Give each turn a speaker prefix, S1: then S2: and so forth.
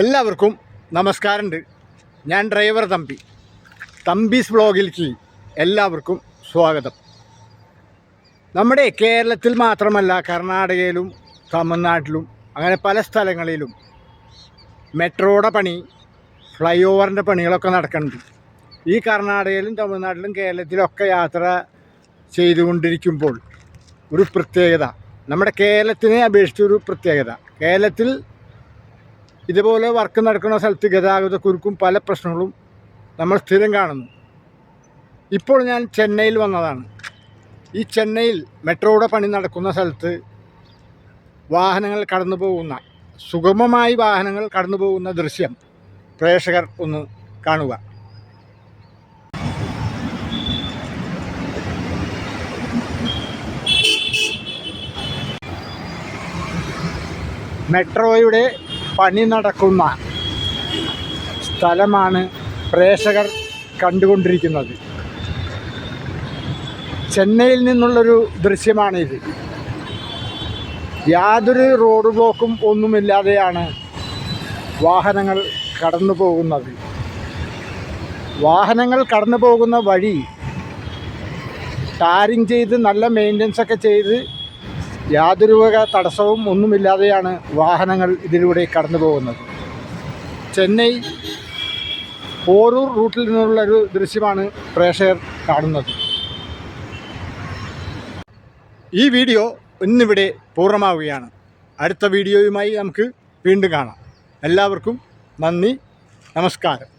S1: എല്ലാവർക്കും നമസ്കാരമുണ്ട്. ഞാൻ ഡ്രൈവർ തമ്പീസ് വ്ളോഗിലേക്ക് എല്ലാവർക്കും സ്വാഗതം. നമ്മുടെ കേരളത്തിൽ മാത്രമല്ല, കർണാടകയിലും തമിഴ്നാട്ടിലും അങ്ങനെ പല സ്ഥലങ്ങളിലും മെട്രോയുടെ പണി, ഫ്ലൈ ഓവറിൻ്റെ പണികളൊക്കെ നടക്കുന്നുണ്ട്. ഈ കർണാടകയിലും തമിഴ്നാട്ടിലും കേരളത്തിലൊക്കെ യാത്ര ചെയ്തുകൊണ്ടിരിക്കുമ്പോൾ ഒരു പ്രത്യേകത, നമ്മുടെ കേരളത്തിനെ അപേക്ഷിച്ചൊരു പ്രത്യേകത, കേരളത്തിൽ ഇതുപോലെ വർക്ക് നടക്കുന്ന സ്ഥലത്ത് ഗതാഗതക്കുരുക്കും പല പ്രശ്നങ്ങളും നമ്മൾ സ്ഥിരം കാണുന്നു. ഇപ്പോൾ ഞാൻ ചെന്നൈയിൽ വന്നതാണ്. ഈ ചെന്നൈയിൽ മെട്രോയുടെ പണി നടക്കുന്ന സ്ഥലത്ത് വാഹനങ്ങൾ കടന്നു പോകുന്ന, സുഗമമായി വാഹനങ്ങൾ കടന്നു പോകുന്ന ദൃശ്യം പ്രേക്ഷകർ ഒന്ന് കാണുക. മെട്രോയുടെ പണി നടക്കുന്ന സ്ഥലമാണ് പ്രേക്ഷകർ കണ്ടുകൊണ്ടിരിക്കുന്നത്. ചെന്നൈയിൽ നിന്നുള്ളൊരു ദൃശ്യമാണിത്. യാതൊരു റോഡ് ബ്ലോക്കും ഒന്നുമില്ലാതെയാണ് വാഹനങ്ങൾ കടന്നു പോകുന്നത്. വാഹനങ്ങൾ കടന്നു പോകുന്ന വഴി ടാറിങ് ചെയ്ത് നല്ല മെയിൻ്റനൻസൊക്കെ ചെയ്ത് യാതൊരു വക തടസ്സവും ഒന്നുമില്ലാതെയാണ് വാഹനങ്ങൾ ഇതിലൂടെ കടന്നു പോകുന്നത്. ചെന്നൈ പോരൂർ റൂട്ടിൽ നിന്നുള്ളൊരു ദൃശ്യമാണ് പ്രേക്ഷകർ കാണുന്നത്. ഈ വീഡിയോ ഇന്നിവിടെ പൂർണ്ണമാവുകയാണ്. അടുത്ത വീഡിയോയുമായി നമുക്ക് വീണ്ടും കാണാം. എല്ലാവർക്കും നന്ദി, നമസ്കാരം.